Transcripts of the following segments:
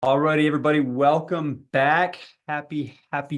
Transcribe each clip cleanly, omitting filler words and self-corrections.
Alrighty, everybody, welcome back. Happy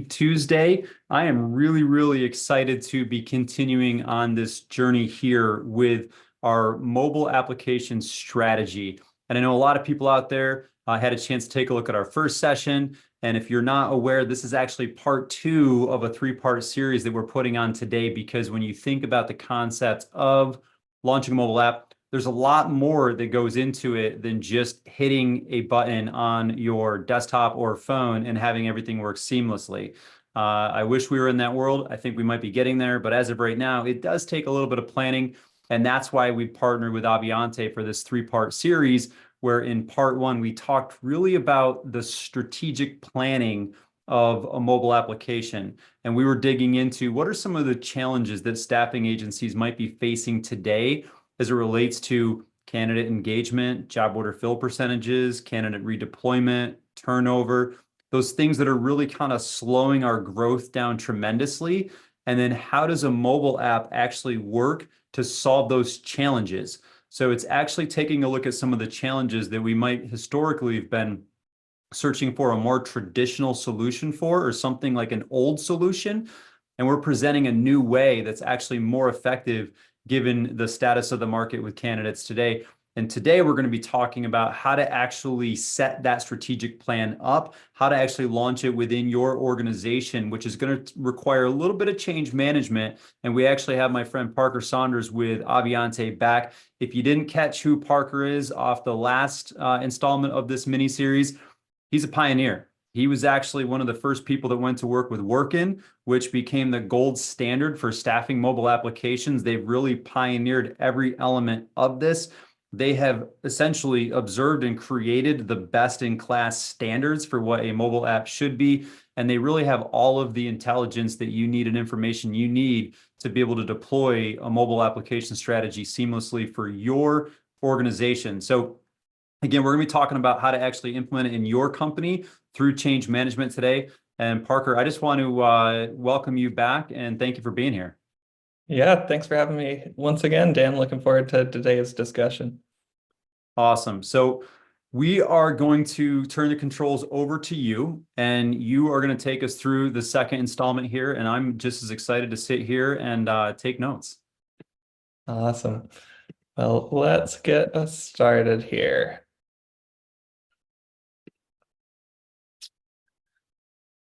Tuesday. I am really excited to be continuing on this journey here with our mobile application strategy. And I know a lot of people out there had a chance to take a look at our first session. And if you're not aware, this is actually part two of a three-part series that we're putting on today, because when you think about the concept of launching a mobile app, there's a lot more that goes into it than just hitting a button on your desktop or phone and having everything work seamlessly. I wish we were in that world. I think we might be getting there, but as of right now, it does take a little bit of planning. And that's why we partnered with Aviante for this three-part series, where in part one, we talked really about the strategic planning of a mobile application. And we were digging into what are some of the challenges that staffing agencies might be facing today as it relates to candidate engagement, job order fill percentages, candidate redeployment, turnover, those things that are really kind of slowing our growth down tremendously. And then how does a mobile app actually work to solve those challenges? So it's actually taking a look at some of the challenges that we might historically have been searching for a more traditional solution for, or something like an old solution. And we're presenting a new way that's actually more effective given the status of the market with candidates today. And today we're going to be talking about how to actually set that strategic plan up, how to actually launch it within your organization, which is going to require a little bit of change management. And we actually have my friend Parker Saunders with Aviante back. If you didn't catch who Parker is off the last installment of this mini series, he's a pioneer. He was actually one of the first people that went to work with Workin, which became the gold standard for staffing mobile applications. They've really pioneered every element of this. They have essentially observed and created the best-in-class standards for what a mobile app should be. And they really have all of the intelligence that you need and information you need to be able to deploy a mobile application strategy seamlessly for your organization. So again, we're going to be talking about how to actually implement it in your company through change management today. And Parker, I just want to welcome you back and thank you for being here. Yeah, thanks for having me once again, Dan. Looking forward to today's discussion. Awesome. So we are going to turn the controls over to you, and you are going to take us through the second installment here. And I'm just as excited to sit here and take notes. Awesome. Well, let's get us started here.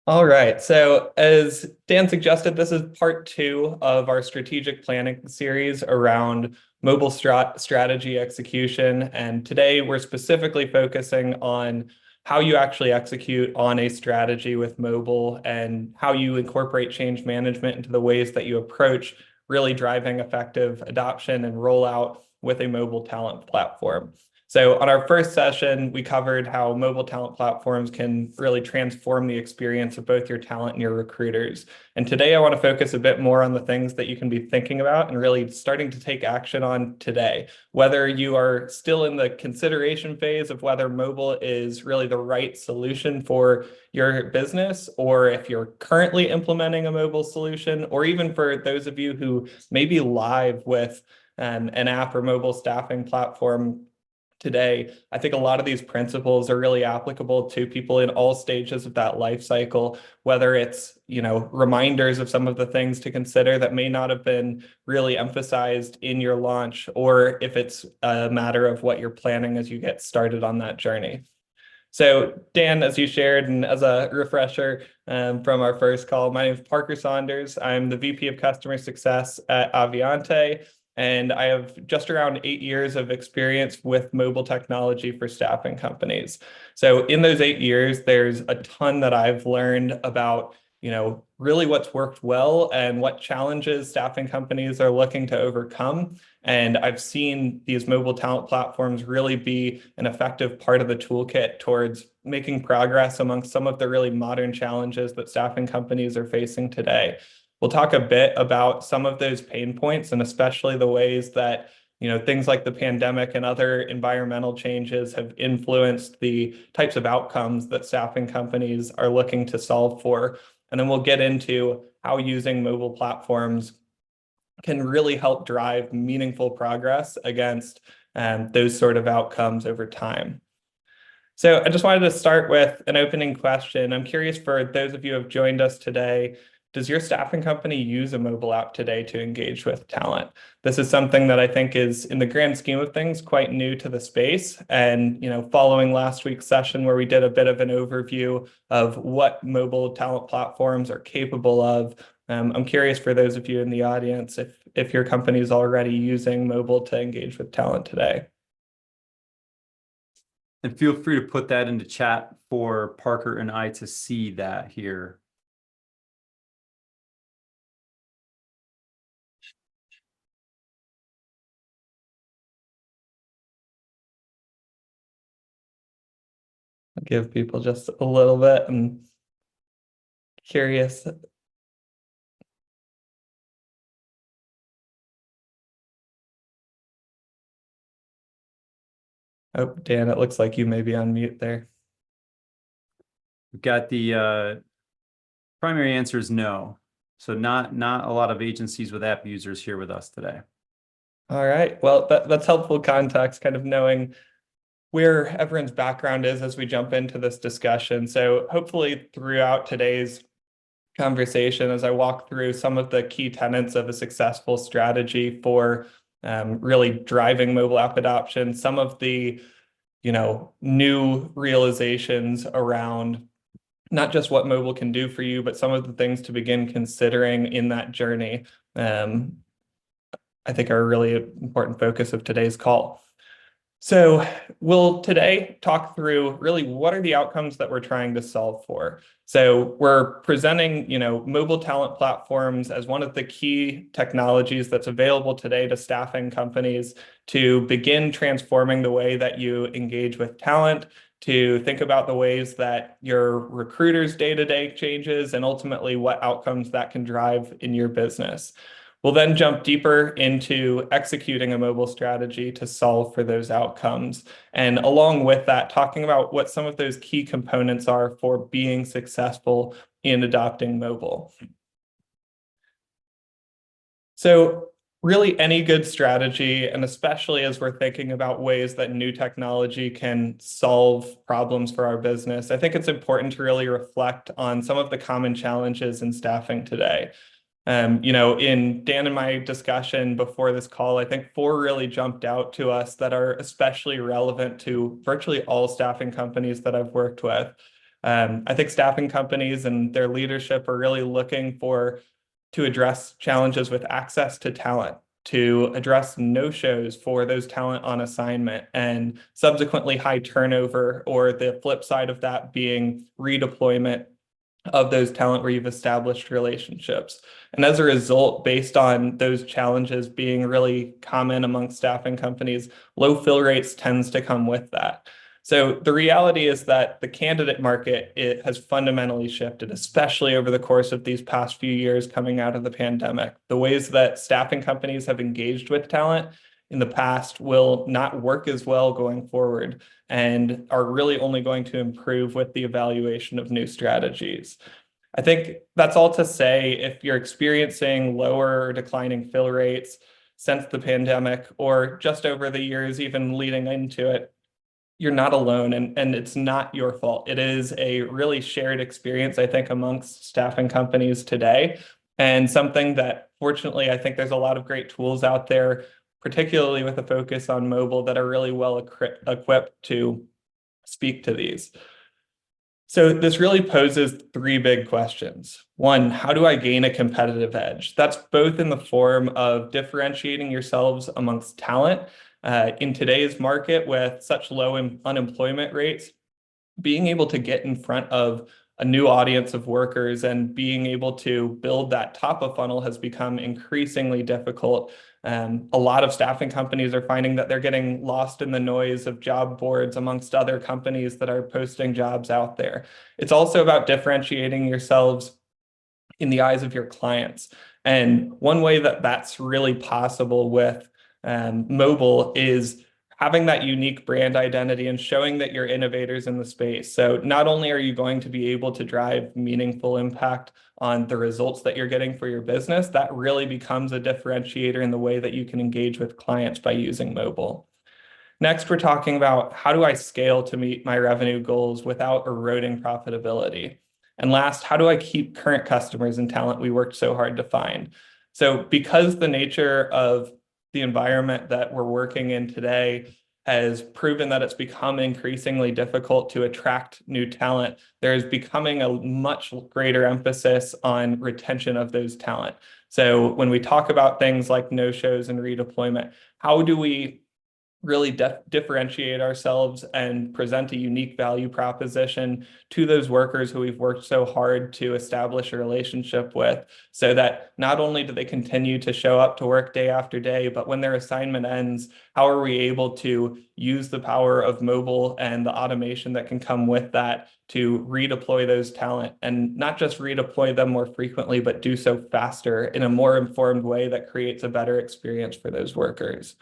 All right. So as Dan suggested, this is part two of our strategic planning series around mobile strategy execution. And today we're specifically focusing on how you actually execute on a strategy with mobile and how you incorporate change management into the ways that you approach really driving effective adoption and rollout with a mobile talent platform. So on our first session, we covered how mobile talent platforms can really transform the experience of both your talent and your recruiters. And today I want to focus a bit more on the things that you can be thinking about and really starting to take action on today. Whether you are still in the consideration phase of whether mobile is really the right solution for your business, or if you're currently implementing a mobile solution, or even for those of you who may be live with an app or mobile staffing platform today, I think a lot of these principles are really applicable to people in all stages of that life cycle, whether it's, reminders of some of the things to consider that may not have been really emphasized in your launch, or if it's a matter of what you're planning as you get started on that journey. So Dan, as you shared, and as a refresher from our first call, my name is Parker Saunders. I'm the VP of Customer Success at Aviante. And I have just around 8 years of experience with mobile technology for staffing companies. So in those 8 years, there's a ton that I've learned about, really what's worked well and what challenges staffing companies are looking to overcome. And I've seen these mobile talent platforms really be an effective part of the toolkit towards making progress amongst some of the really modern challenges that staffing companies are facing today. We'll talk a bit about some of those pain points, and especially the ways that things like the pandemic and other environmental changes have influenced the types of outcomes that staffing companies are looking to solve for. And then we'll get into how using mobile platforms can really help drive meaningful progress against those sort of outcomes over time. So I just wanted to start with an opening question. I'm curious for those of you who have joined us today, does your staffing company use a mobile app today to engage with talent? This is something that I think is, in the grand scheme of things, quite new to the space. And, following last week's session where we did a bit of an overview of what mobile talent platforms are capable of, I'm curious for those of you in the audience if your company is already using mobile to engage with talent today. And feel free to put that into chat for Parker and I to see that here. I'll give people just a little bit. I'm curious. Oh, Dan, it looks like you may be on mute there. We've got the primary answer is no. So not a lot of agencies with app users here with us today. All right. Well, that's helpful context, kind of knowing where everyone's background is as we jump into this discussion. So hopefully throughout today's conversation, as I walk through some of the key tenets of a successful strategy for really driving mobile app adoption, some of the new realizations around not just what mobile can do for you, but some of the things to begin considering in that journey, I think are a really important focus of today's call. So we'll today talk through really what are the outcomes that we're trying to solve for. So we're presenting, mobile talent platforms as one of the key technologies that's available today to staffing companies to begin transforming the way that you engage with talent, to think about the ways that your recruiters' day-to-day changes, and ultimately what outcomes that can drive in your business. We'll then jump deeper into executing a mobile strategy to solve for those outcomes. And along with that, talking about what some of those key components are for being successful in adopting mobile. So really any good strategy, and especially as we're thinking about ways that new technology can solve problems for our business, I think it's important to really reflect on some of the common challenges in staffing today. In Dan and my discussion before this call, I think 4 really jumped out to us that are especially relevant to virtually all staffing companies that I've worked with. I think staffing companies and their leadership are really looking to address challenges with access to talent, to address no-shows for those talent on assignment, and subsequently high turnover, or the flip side of that being redeployment of those talent where you've established relationships. And as a result, based on those challenges being really common among staffing companies, low fill rates tends to come with that. So the reality is that the candidate market, it has fundamentally shifted, especially over the course of these past few years coming out of the pandemic. The ways that staffing companies have engaged with talent in the past will not work as well going forward, and are really only going to improve with the evaluation of new strategies. I think that's all to say, if you're experiencing lower or declining fill rates since the pandemic, or just over the years even leading into it, you're not alone, and it's not your fault. It is a really shared experience, I think, amongst staffing companies today, and something that fortunately I think there's a lot of great tools out there, particularly with a focus on mobile, that are really well equipped to speak to these. So this really poses 3 big questions. 1, how do I gain a competitive edge? That's both in the form of differentiating yourselves amongst talent. In today's market with such low unemployment rates, being able to get in front of a new audience of workers and being able to build that top of funnel has become increasingly difficult. A lot of staffing companies are finding that they're getting lost in the noise of job boards amongst other companies that are posting jobs out there. It's also about differentiating yourselves in the eyes of your clients. And one way that that's really possible with mobile is having that unique brand identity and showing that you're innovators in the space. So not only are you going to be able to drive meaningful impact on the results that you're getting for your business, that really becomes a differentiator in the way that you can engage with clients by using mobile. Next, we're talking about how do I scale to meet my revenue goals without eroding profitability? And last, how do I keep current customers and talent we worked so hard to find? So because the nature of the environment that we're working in today has proven that it's become increasingly difficult to attract new talent, there is becoming a much greater emphasis on retention of those talent. So when we talk about things like no-shows and redeployment, how do we really differentiate ourselves and present a unique value proposition to those workers who we've worked so hard to establish a relationship with, so that not only do they continue to show up to work day after day, but when their assignment ends, how are we able to use the power of mobile and the automation that can come with that to redeploy those talent, and not just redeploy them more frequently, but do so faster in a more informed way that creates a better experience for those workers.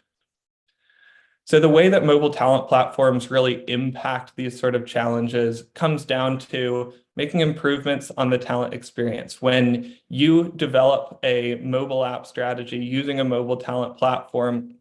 So the way that mobile talent platforms really impact these sort of challenges comes down to making improvements on the talent experience. When you develop a mobile app strategy using a mobile talent platform,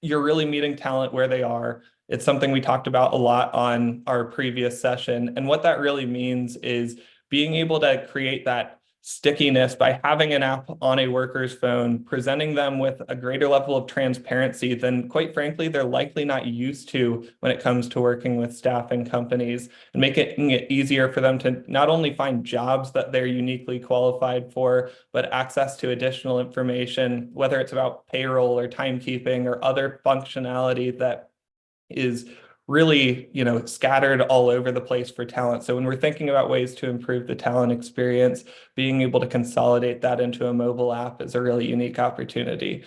you're really meeting talent where they are. It's something we talked about a lot on our previous session. And what that really means is being able to create that stickiness by having an app on a worker's phone, presenting them with a greater level of transparency than, quite frankly, they're likely not used to when it comes to working with staffing companies, and making it easier for them to not only find jobs that they're uniquely qualified for, but access to additional information, whether it's about payroll or timekeeping or other functionality that is really, scattered all over the place for talent. So when we're thinking about ways to improve the talent experience, being able to consolidate that into a mobile app is a really unique opportunity.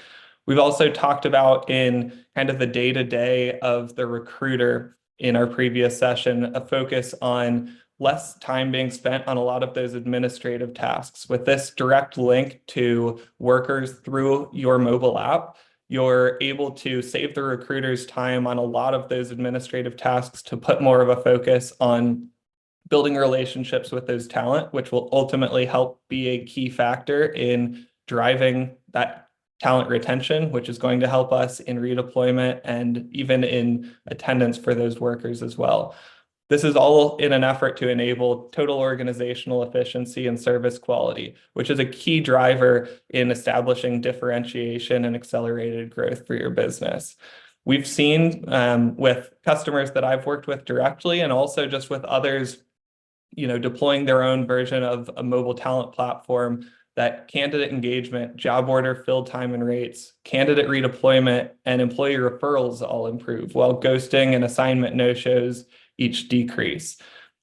We've also talked about in kind of the day-to-day of the recruiter in our previous session, a focus on less time being spent on a lot of those administrative tasks. With this direct link to workers through your mobile app, you're able to save the recruiter's time on a lot of those administrative tasks to put more of a focus on building relationships with those talent, which will ultimately help be a key factor in driving that talent retention, which is going to help us in redeployment and even in attendance for those workers as well. This is all in an effort to enable total organizational efficiency and service quality, which is a key driver in establishing differentiation and accelerated growth for your business. We've seen with customers that I've worked with directly, and also just with others, deploying their own version of a mobile talent platform, that candidate engagement, job order fill time and rates, candidate redeployment, and employee referrals all improve, while ghosting and assignment no-shows each decrease.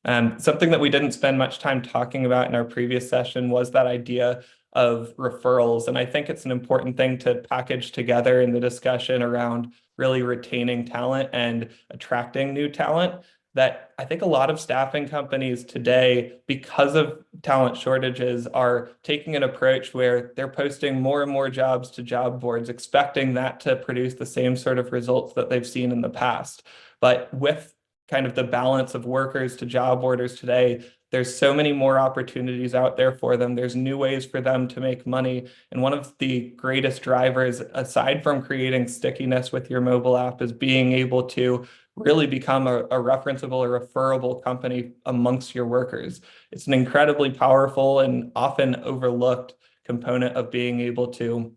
Something that we didn't spend much time talking about in our previous session was that idea of referrals. And I think it's an important thing to package together in the discussion around really retaining talent and attracting new talent. That I think a lot of staffing companies today, because of talent shortages, are taking an approach where they're posting more and more jobs to job boards, expecting that to produce the same sort of results that they've seen in the past. But with kind of the balance of workers to job orders today, there's so many more opportunities out there for them. There's new ways for them to make money. And one of the greatest drivers, aside from creating stickiness with your mobile app, is being able to really become a referenceable or referable company amongst your workers. It's an incredibly powerful and often overlooked component of being able to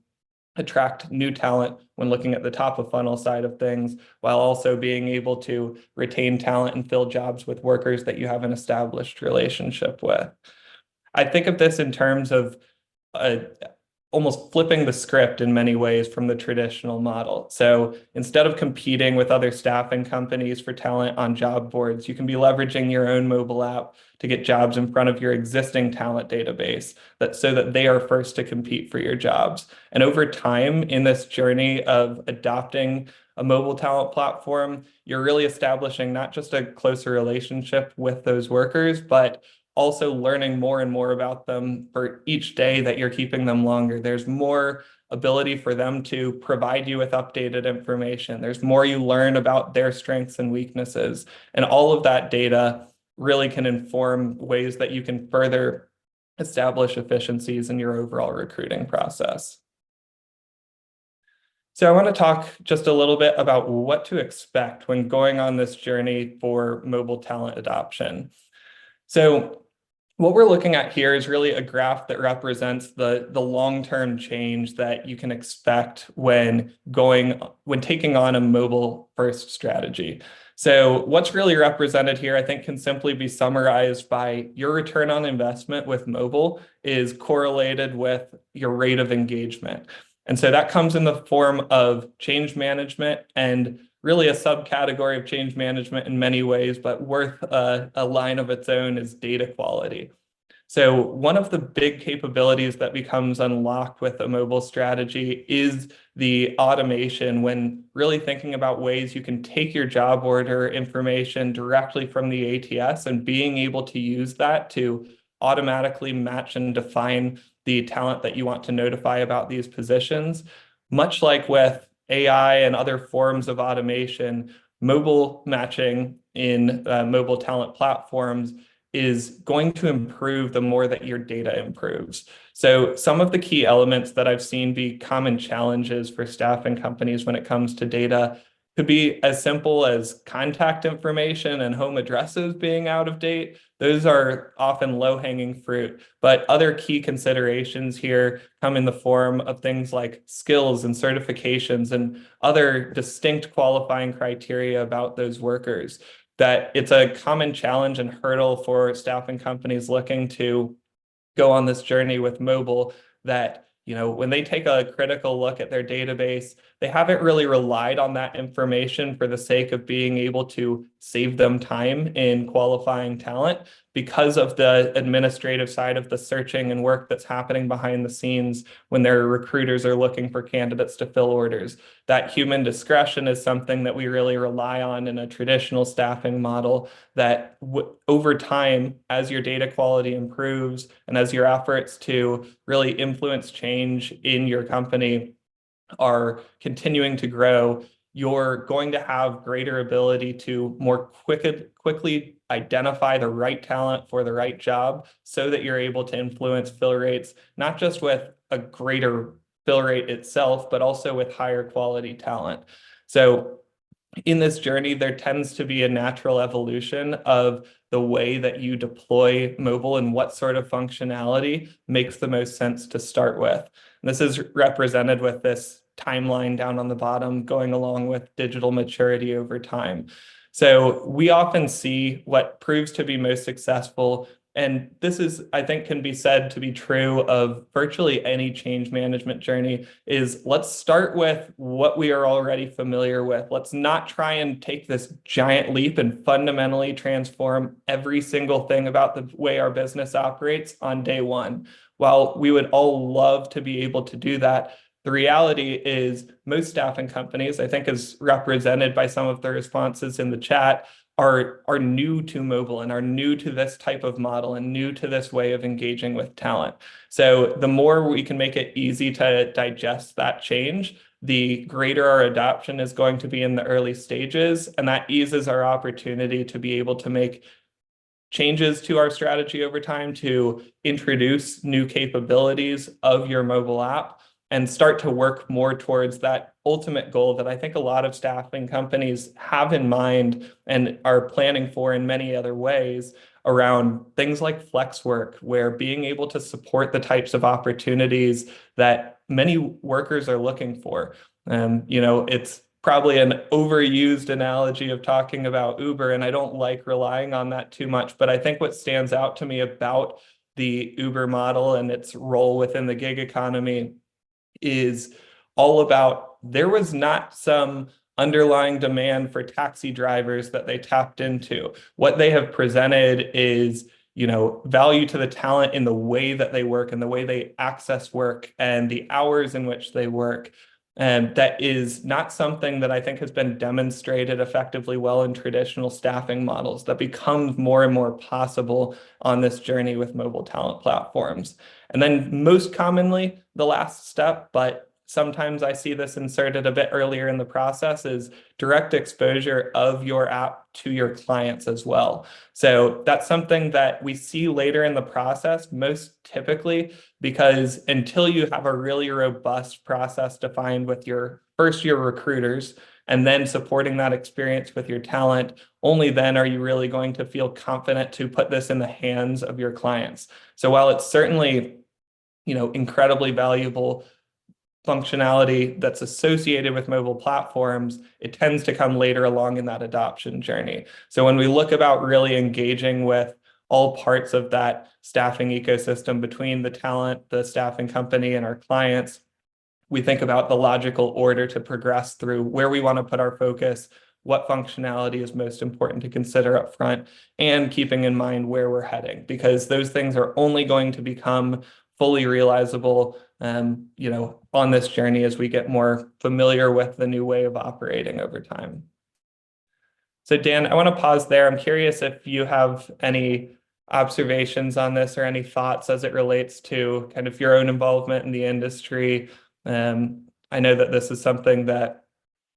attract new talent when looking at the top of funnel side of things, while also being able to retain talent and fill jobs with workers that you have an established relationship with. I think of this in terms of almost flipping the script in many ways from the traditional model. So instead of competing with other staffing companies for talent on job boards, you can be leveraging your own mobile app to get jobs in front of your existing talent database, so that they are first to compete for your jobs. And over time, in this journey of adopting a mobile talent platform, you're really establishing not just a closer relationship with those workers, but also learning more and more about them for each day that you're keeping them longer. There's more ability for them to provide you with updated information. There's more you learn about their strengths and weaknesses. And all of that data really can inform ways that you can further establish efficiencies in your overall recruiting process. So I want to talk just a little bit about what to expect when going on this journey for mobile talent adoption. So what we're looking at here is really a graph that represents the long-term change that you can expect when taking on a mobile first strategy. So what's really represented here, I think, can simply be summarized by your return on investment with mobile is correlated with your rate of engagement. And so that comes in the form of change management and really a subcategory of change management in many ways, but worth a line of its own is data quality. So one of the big capabilities that becomes unlocked with a mobile strategy is the automation when really thinking about ways you can take your job order information directly from the ATS and being able to use that to automatically match and define the talent that you want to notify about these positions. Much like with AI and other forms of automation, mobile matching in mobile talent platforms is going to improve the more that your data improves. So some of the key elements that I've seen be common challenges for staffing companies when it comes to data could be as simple as contact information and home addresses being out of date. Those are often low-hanging fruit, but other key considerations here come in the form of things like skills and certifications and other distinct qualifying criteria about those workers. That it's a common challenge and hurdle for staffing companies looking to go on this journey with mobile that, when they take a critical look at their database, they haven't really relied on that information for the sake of being able to save them time in qualifying talent because of the administrative side of the searching and work that's happening behind the scenes when their recruiters are looking for candidates to fill orders. That human discretion is something that we really rely on in a traditional staffing model that over time, as your data quality improves and as your efforts to really influence change in your company are continuing to grow, you're going to have greater ability to more quickly identify the right talent for the right job so that you're able to influence fill rates, not just with a greater fill rate itself, but also with higher quality talent. So in this journey, there tends to be a natural evolution of the way that you deploy mobile and what sort of functionality makes the most sense to start with. And this is represented with this timeline down on the bottom going along with digital maturity over time. So we often see what proves to be most successful. And this is, I think, can be said to be true of virtually any change management journey is let's start with what we are already familiar with. Let's not try and take this giant leap and fundamentally transform every single thing about the way our business operates on day one. While we would all love to be able to do that, the reality is most staffing companies, I think as represented by some of the responses in the chat, are new to mobile and are new to this type of model and new to this way of engaging with talent. So the more we can make it easy to digest that change, the greater our adoption is going to be in the early stages, and that eases our opportunity to be able to make changes to our strategy over time to introduce new capabilities of your mobile app and start to work more towards that ultimate goal that I think a lot of staffing companies have in mind and are planning for in many other ways around things like flex work, where being able to support the types of opportunities that many workers are looking for. It's probably an overused analogy of talking about Uber, and I don't like relying on that too much, but I think what stands out to me about the Uber model and its role within the gig economy is all about there was not some underlying demand for taxi drivers that they tapped into. What they have presented is, value to the talent in the way that they work and the way they access work and the hours in which they work. And that is not something that I think has been demonstrated effectively well in traditional staffing models that becomes more and more possible on this journey with mobile talent platforms. And then most commonly, the last step, but sometimes I see this inserted a bit earlier in the process, is direct exposure of your app to your clients as well. So that's something that we see later in the process, most typically, because until you have a really robust process defined with your first your recruiters and then supporting that experience with your talent, only then are you really going to feel confident to put this in the hands of your clients. So while it's certainly, incredibly valuable functionality that's associated with mobile platforms, it tends to come later along in that adoption journey. So when we look about really engaging with all parts of that staffing ecosystem between the talent, the staffing company, and our clients, we think about the logical order to progress through where we want to put our focus, what functionality is most important to consider up front, and keeping in mind where we're heading, because those things are only going to become fully realizable, on this journey as we get more familiar with the new way of operating over time. So Dan, I want to pause there. I'm curious if you have any observations on this or any thoughts as it relates to kind of your own involvement in the industry. I know that this is something that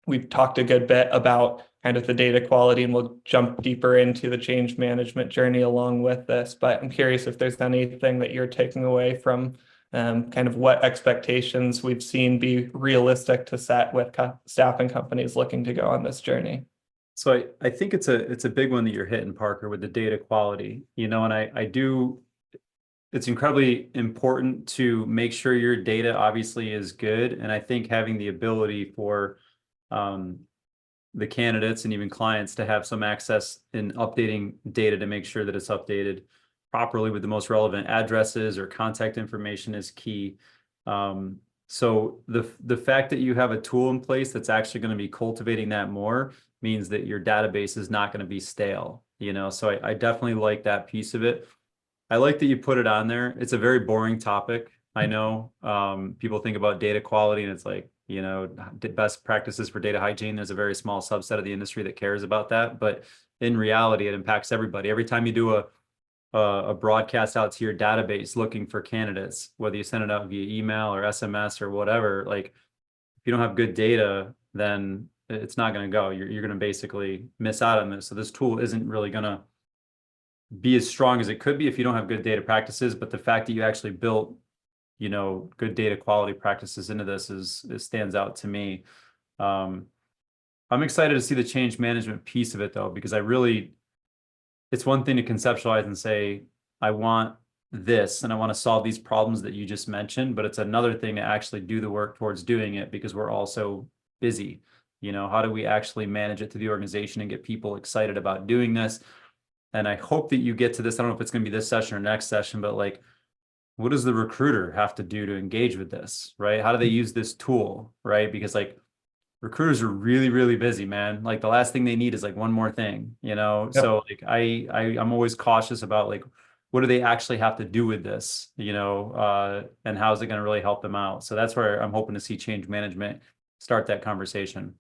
we've talked a good bit about, kind of the data quality, and we'll jump deeper into the change management journey along with this. But I'm curious if there's anything that you're taking away from kind of what expectations we've seen be realistic to set with staffing companies looking to go on this journey. So I think it's a big one that you're hitting, Parker, with the data quality, and I do, it's incredibly important to make sure your data obviously is good. And I think having the ability for the candidates and even clients to have some access in updating data to make sure that it's updated properly with the most relevant addresses or contact information is key. So the fact that you have a tool in place that's actually going to be cultivating that more means that your database is not going to be stale, so I definitely like that piece of it. I like that you put it on there. It's a very boring topic. I know people think about data quality and it's like, best practices for data hygiene. There's a very small subset of the industry that cares about that. But in reality, it impacts everybody. Every time you do a broadcast out to your database looking for candidates, whether you send it out via email or SMS or whatever, like if you don't have good data, then it's not going to go. You're going to basically miss out on this. So this tool isn't really going to be as strong as it could be if you don't have good data practices. But the fact that you actually built, good data quality practices into this stands out to me. I'm excited to see the change management piece of it though, because it's one thing to conceptualize and say, I want this and I want to solve these problems that you just mentioned, but it's another thing to actually do the work towards doing it because we're all so busy. How do we actually manage it through the organization and get people excited about doing this? And I hope that you get to this. I don't know if it's going to be this session or next session, but like, what does the recruiter have to do to engage with this, right? How do they use this tool, right? Because like recruiters are really, really busy, man. Like the last thing they need is like one more thing, Yep. So like I'm always cautious about like, what do they actually have to do with this, and how is it going to really help them out? So that's where I'm hoping to see change management start that conversation.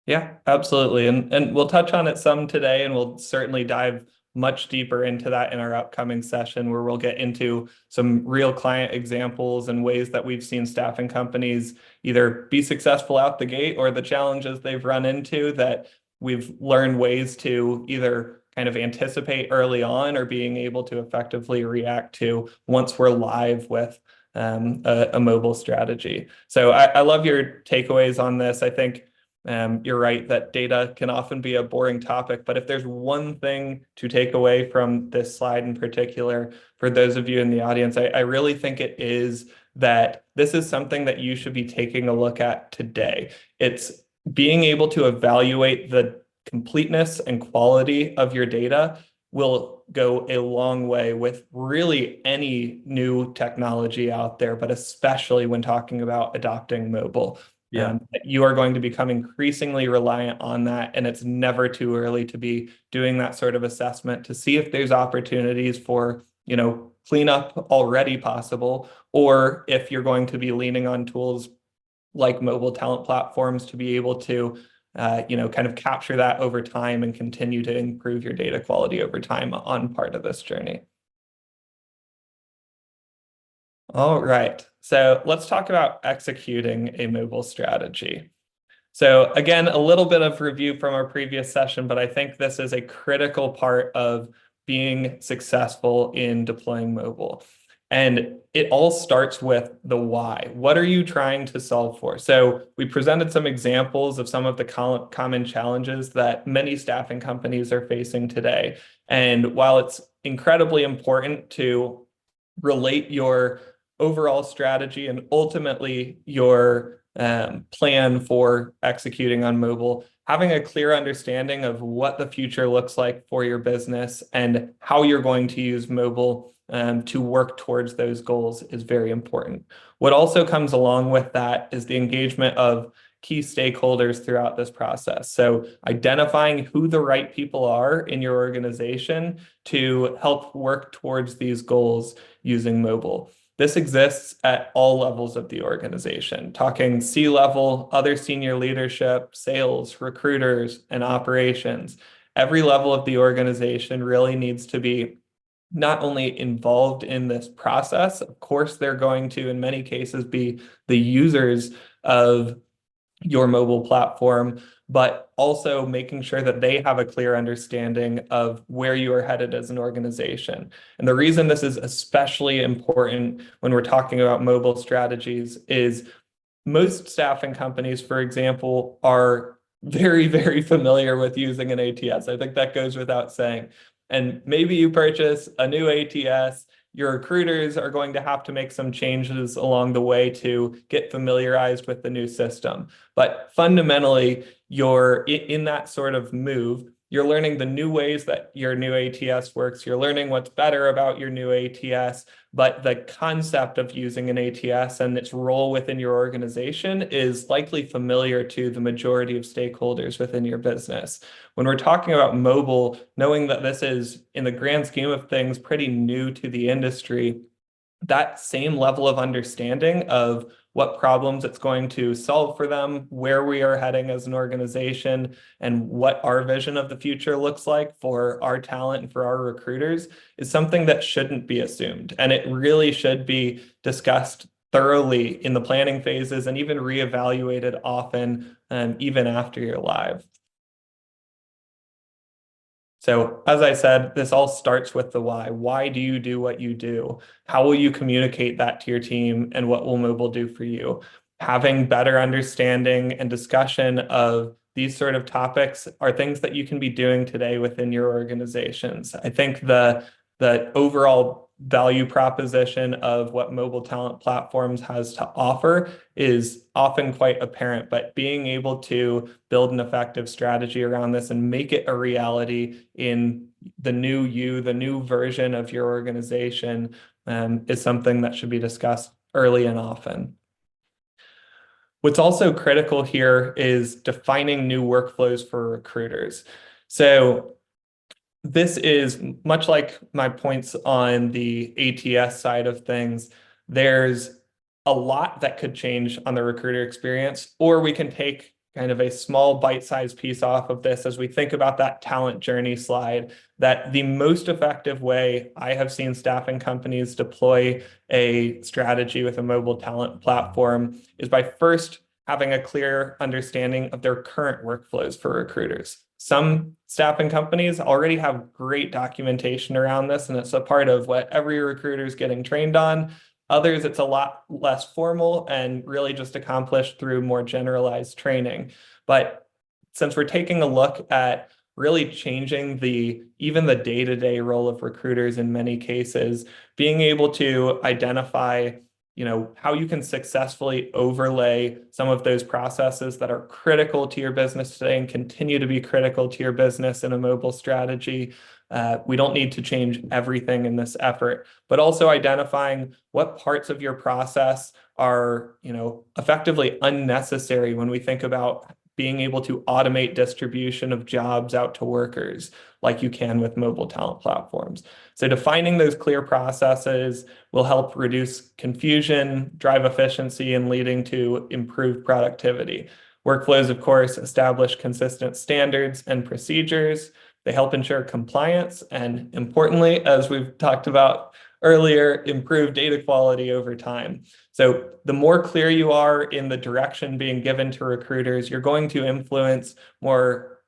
Yeah, absolutely. And we'll touch on it some today, and we'll certainly dive much deeper into that in our upcoming session where we'll get into some real client examples and ways that we've seen staffing companies either be successful out the gate or the challenges they've run into that we've learned ways to either kind of anticipate early on or being able to effectively react to once we're live with a mobile strategy. So I love your takeaways on this. I think you're right that data can often be a boring topic, but if there's one thing to take away from this slide in particular, for those of you in the audience, I really think it is that this is something that you should be taking a look at today. It's being able to evaluate the completeness and quality of your data will go a long way with really any new technology out there, but especially when talking about adopting mobile. Yeah. You are going to become increasingly reliant on that, and it's never too early to be doing that sort of assessment to see if there's opportunities for, cleanup already possible, or if you're going to be leaning on tools like mobile talent platforms to be able to, kind of capture that over time and continue to improve your data quality over time on part of this journey. All right, so let's talk about executing a mobile strategy. So again, a little bit of review from our previous session, but I think this is a critical part of being successful in deploying mobile. And it all starts with the why. What are you trying to solve for? So we presented some examples of some of the common challenges that many staffing companies are facing today. And while it's incredibly important to relate your overall strategy and ultimately your plan for executing on mobile, having a clear understanding of what the future looks like for your business and how you're going to use mobile to work towards those goals is very important. What also comes along with that is the engagement of key stakeholders throughout this process. So identifying who the right people are in your organization to help work towards these goals using mobile. This exists at all levels of the organization, talking C-level, other senior leadership, sales, recruiters, and operations. Every level of the organization really needs to be not only involved in this process, of course, they're going to, in many cases, be the users of your mobile platform, but also making sure that they have a clear understanding of where you are headed as an organization. And the reason this is especially important when we're talking about mobile strategies is most staffing companies, for example, are very, very familiar with using an ATS. I think that goes without saying. And maybe you purchase a new ATS, your recruiters are going to have to make some changes along the way to get familiarized with the new system. But fundamentally, you're in that sort of move. You're learning the new ways that your new ATS works. You're learning what's better about your new ATS, but the concept of using an ATS and its role within your organization is likely familiar to the majority of stakeholders within your business. When we're talking about mobile, knowing that this is, in the grand scheme of things, pretty new to the industry, that same level of understanding of what problems it's going to solve for them, where we are heading as an organization, and what our vision of the future looks like for our talent and for our recruiters is something that shouldn't be assumed. And it really should be discussed thoroughly in the planning phases and even reevaluated often, even after you're live. So as I said, this all starts with the why. Why do you do what you do? How will you communicate that to your team? And what will mobile do for you? Having better understanding and discussion of these sort of topics are things that you can be doing today within your organizations. I think the overall value proposition of what mobile talent platforms has to offer is often quite apparent, but being able to build an effective strategy around this and make it a reality in the new you, the new version of your organization, is something that should be discussed early and often. What's also critical here is defining new workflows for recruiters. So this is much like my points on the ATS side of things. There's a lot that could change on the recruiter experience, or we can take kind of a small bite-sized piece off of this as we think about that talent journey slide, that the most effective way I have seen staffing companies deploy a strategy with a mobile talent platform is by first having a clear understanding of their current workflows for recruiters. Some staffing companies already have great documentation around this, and it's a part of what every recruiter is getting trained on. Others, it's a lot less formal and really just accomplished through more generalized training. But since we're taking a look at really changing even the day-to-day role of recruiters in many cases, being able to identify how you can successfully overlay some of those processes that are critical to your business today and continue to be critical to your business in a mobile strategy. We don't need to change everything in this effort, but also identifying what parts of your process are, effectively unnecessary when we think about being able to automate distribution of jobs out to workers like you can with mobile talent platforms. So defining those clear processes will help reduce confusion, drive efficiency, and leading to improved productivity. Workflows, of course, establish consistent standards and procedures. They help ensure compliance and, importantly, as we've talked about earlier, improve data quality over time. So the more clear you are in the direction being given to recruiters, you're going to influence more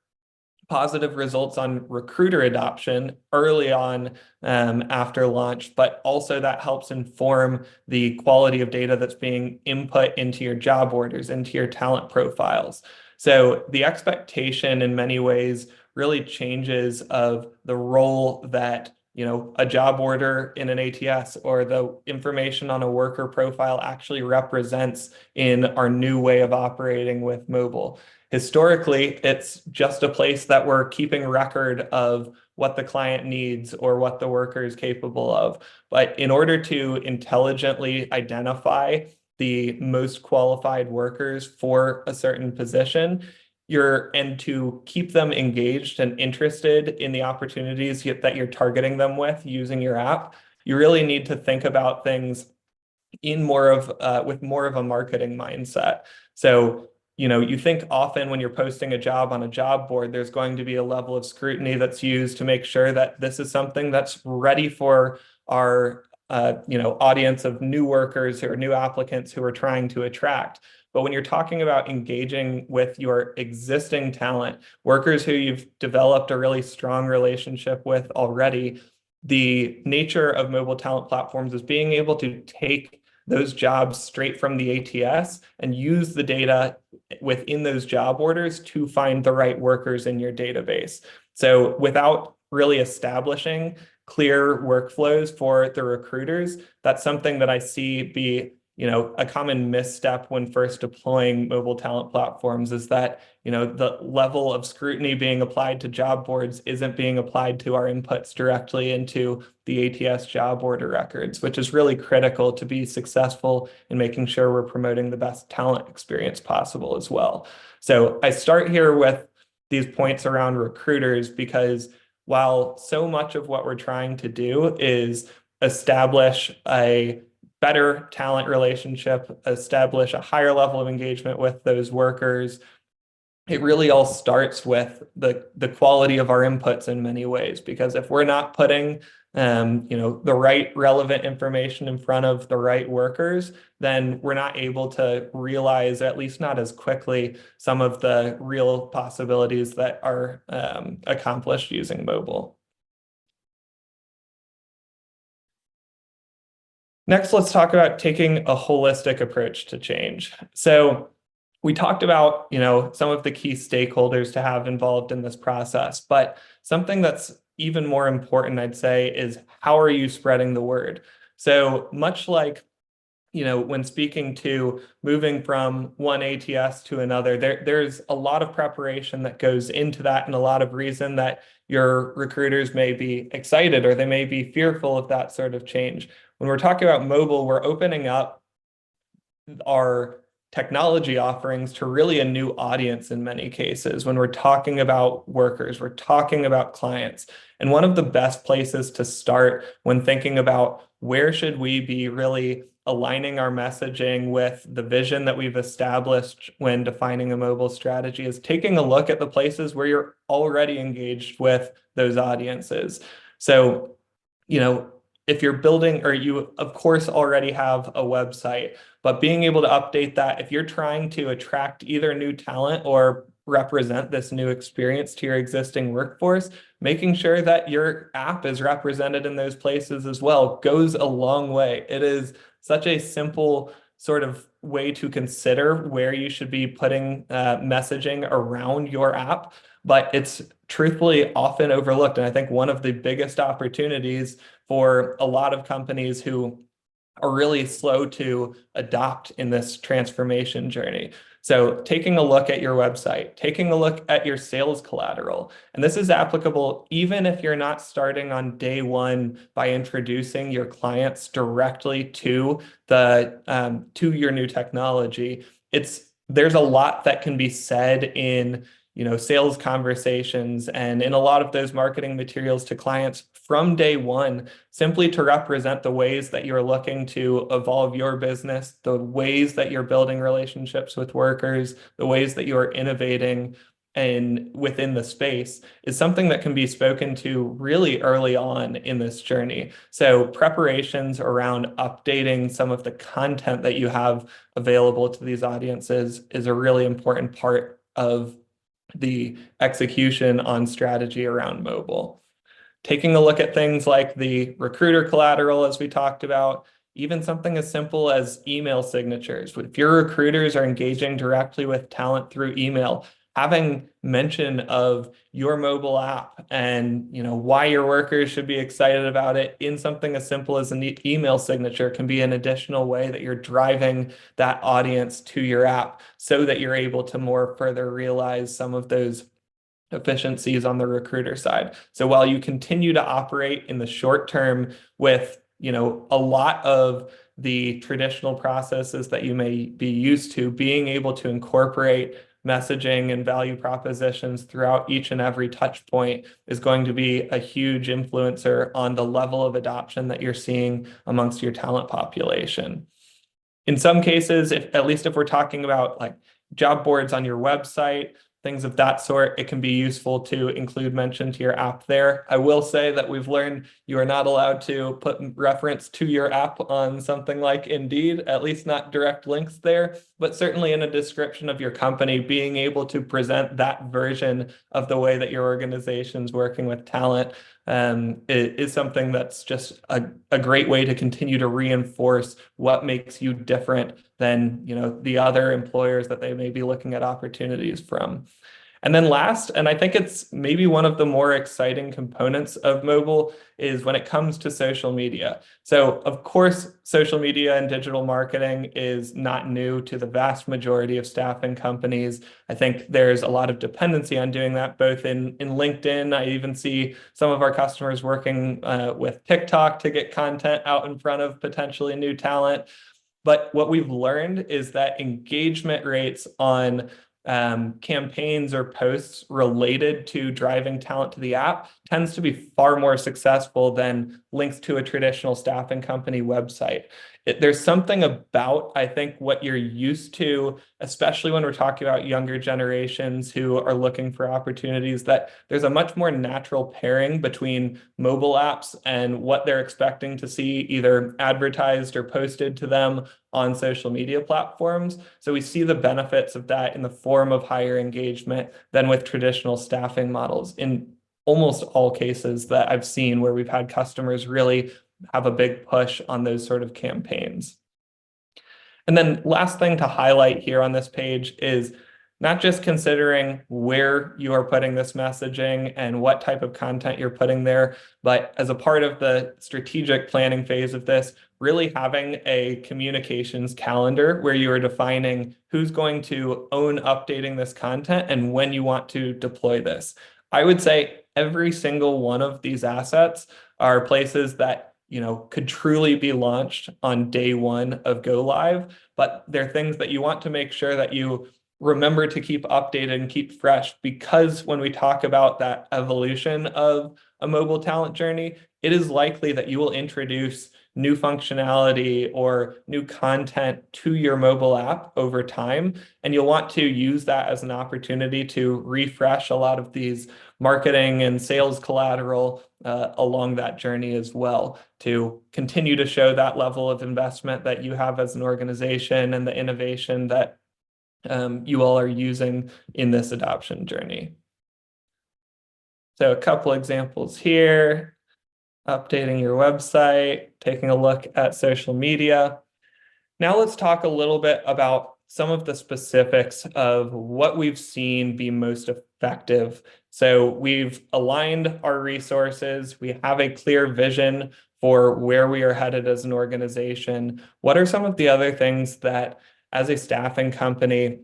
positive results on recruiter adoption early on after launch, but also that helps inform the quality of data that's being input into your job orders, into your talent profiles. So the expectation in many ways really changes of the role that a job order in an ATS or the information on a worker profile actually represents in our new way of operating with mobile. Historically, it's just a place that we're keeping record of what the client needs or what the worker is capable of. But in order to intelligently identify the most qualified workers for a certain position, and to keep them engaged and interested in the opportunities that you're targeting them with using your app, you really need to think about things in more of with more of a marketing mindset. So, you think often when you're posting a job on a job board, there's going to be a level of scrutiny that's used to make sure that this is something that's ready for our audience of new workers or new applicants who are trying to attract. But when you're talking about engaging with your existing talent, workers who you've developed a really strong relationship with already, the nature of mobile talent platforms is being able to take those jobs straight from the ATS and use the data within those job orders to find the right workers in your database. So without really establishing clear workflows for the recruiters, that's something that I see be a common misstep when first deploying mobile talent platforms, is that the level of scrutiny being applied to job boards isn't being applied to our inputs directly into the ATS job order records, which is really critical to be successful in making sure we're promoting the best talent experience possible as well. So I start here with these points around recruiters because while so much of what we're trying to do is establish a better talent relationship, establish a higher level of engagement with those workers, it really all starts with the quality of our inputs in many ways. Because if we're not putting the right relevant information in front of the right workers, then we're not able to realize, at least not as quickly, some of the real possibilities that are accomplished using mobile. Next, let's talk about taking a holistic approach to change. So we talked about, some of the key stakeholders to have involved in this process, but something that's even more important, I'd say, is how are you spreading the word? So much like, when speaking to moving from one ATS to another, there's a lot of preparation that goes into that and a lot of reason that your recruiters may be excited or they may be fearful of that sort of change. When we're talking about mobile, we're opening up our technology offerings to really a new audience in many cases. When we're talking about workers, we're talking about clients. And one of the best places to start when thinking about where should we be really aligning our messaging with the vision that we've established when defining a mobile strategy is taking a look at the places where you're already engaged with those audiences. So, if you're building, or you of course already have a website, but being able to update that, if you're trying to attract either new talent or represent this new experience to your existing workforce, making sure that your app is represented in those places as well goes a long way. It is such a simple sort of way to consider where you should be putting messaging around your app, but it's truthfully often overlooked. And I think one of the biggest opportunities for a lot of companies who are really slow to adopt in this transformation journey. So taking a look at your website, taking a look at your sales collateral, and this is applicable even if you're not starting on day one by introducing your clients directly to your new technology. There's a lot that can be said in sales conversations and in a lot of those marketing materials to clients from day one, simply to represent the ways that you're looking to evolve your business, the ways that you're building relationships with workers, the ways that you're innovating and within the space is something that can be spoken to really early on in this journey. So preparations around updating some of the content that you have available to these audiences is a really important part of the execution on strategy around mobile. Taking a look at things like the recruiter collateral, as we talked about, even something as simple as email signatures. If your recruiters are engaging directly with talent through email, having mention of your mobile app and why your workers should be excited about it in something as simple as an email signature can be an additional way that you're driving that audience to your app so that you're able to more further realize some of those efficiencies on the recruiter side. So while you continue to operate in the short term with, a lot of the traditional processes that you may be used to, being able to incorporate messaging and value propositions throughout each and every touch point is going to be a huge influencer on the level of adoption that you're seeing amongst your talent population. In some cases, at least if we're talking about like job boards on your website, things of that sort, it can be useful to include mention to your app there. I will say that we've learned you are not allowed to put reference to your app on something like Indeed, at least not direct links there, but certainly in a description of your company, being able to present that version of the way that your organization's working with talent is something that's just a great way to continue to reinforce what makes you different than the other employers that they may be looking at opportunities from. And then last, and I think it's maybe one of the more exciting components of mobile, is when it comes to social media. So of course, social media and digital marketing is not new to the vast majority of staffing companies. I think there's a lot of dependency on doing that, both in LinkedIn. I even see some of our customers working with TikTok to get content out in front of potentially new talent. But what we've learned is that engagement rates on campaigns or posts related to driving talent to the app tends to be far more successful than links to a traditional staffing company website. There's something about, I think, what you're used to, especially when we're talking about younger generations who are looking for opportunities, that there's a much more natural pairing between mobile apps and what they're expecting to see either advertised or posted to them on social media platforms. So we see the benefits of that in the form of higher engagement than with traditional staffing models in almost all cases that I've seen where we've had customers really have a big push on those sort of campaigns. And then last thing to highlight here on this page is not just considering where you are putting this messaging and what type of content you're putting there, but as a part of the strategic planning phase of this, really having a communications calendar where you are defining who's going to own updating this content and when you want to deploy this. I would say every single one of these assets are places that could truly be launched on day one of go live, but they're things that you want to make sure that you remember to keep updated and keep fresh, because when we talk about that evolution of a mobile talent journey, it is likely that you will introduce new functionality or new content to your mobile app over time. And you'll want to use that as an opportunity to refresh a lot of these marketing and sales collateral along that journey as well, to continue to show that level of investment that you have as an organization and the innovation that you all are using in this adoption journey. So a couple examples here: updating your website, taking a look at social media. Now let's talk a little bit about some of the specifics of what we've seen be most effective. So we've aligned our resources. We have a clear vision for where we are headed as an organization. What are some of the other things that, as a staffing company,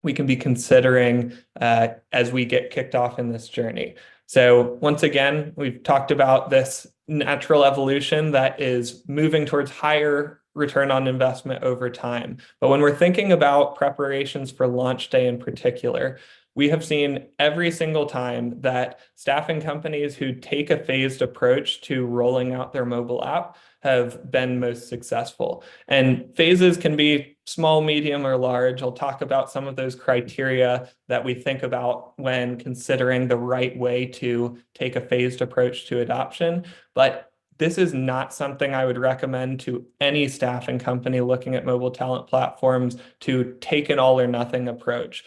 we can be considering as we get kicked off in this journey? So once again, we've talked about this natural evolution that is moving towards higher return on investment over time. But when we're thinking about preparations for launch day in particular, we have seen every single time that staffing companies who take a phased approach to rolling out their mobile app have been most successful. And phases can be small, medium, or large. I'll talk about some of those criteria that we think about when considering the right way to take a phased approach to adoption. But this is not something I would recommend to any staffing company looking at mobile talent platforms, to take an all or nothing approach.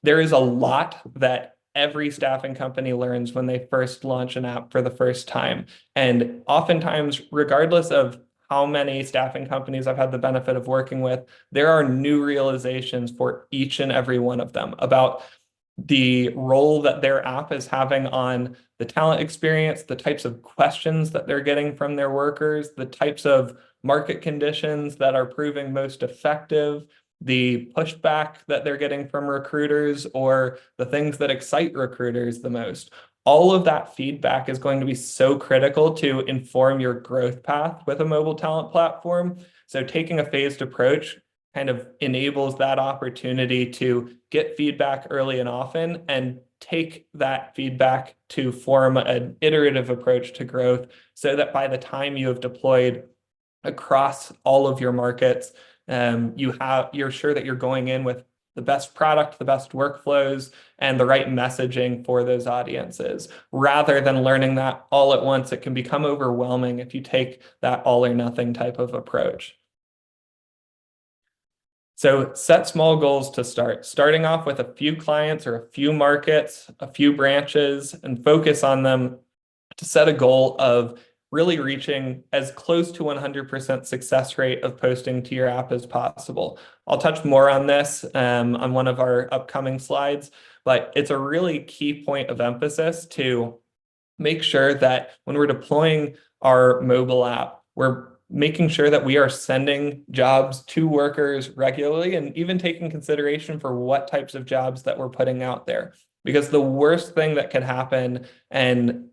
There is a lot that every staffing company learns when they first launch an app for the first time. And oftentimes, regardless of how many staffing companies I've had the benefit of working with, there are new realizations for each and every one of them about the role that their app is having on the talent experience, the types of questions that they're getting from their workers, the types of market conditions that are proving most effective, the pushback that they're getting from recruiters, or the things that excite recruiters the most. All of that feedback is going to be so critical to inform your growth path with a mobile talent platform. So taking a phased approach kind of enables that opportunity to get feedback early and often and take that feedback to form an iterative approach to growth so that by the time you have deployed across all of your markets, you're sure that you're going in with the best product, the best workflows, and the right messaging for those audiences. Rather than learning that all at once, it can become overwhelming if you take that all or nothing type of approach. So set small goals to start, starting off with a few clients or a few markets, a few branches, and focus on them to set a goal of really reaching as close to 100% success rate of posting to your app as possible. I'll touch more on this on one of our upcoming slides, but it's a really key point of emphasis to make sure that when we're deploying our mobile app, we're making sure that we are sending jobs to workers regularly and even taking consideration for what types of jobs that we're putting out there. Because the worst thing that can happen, and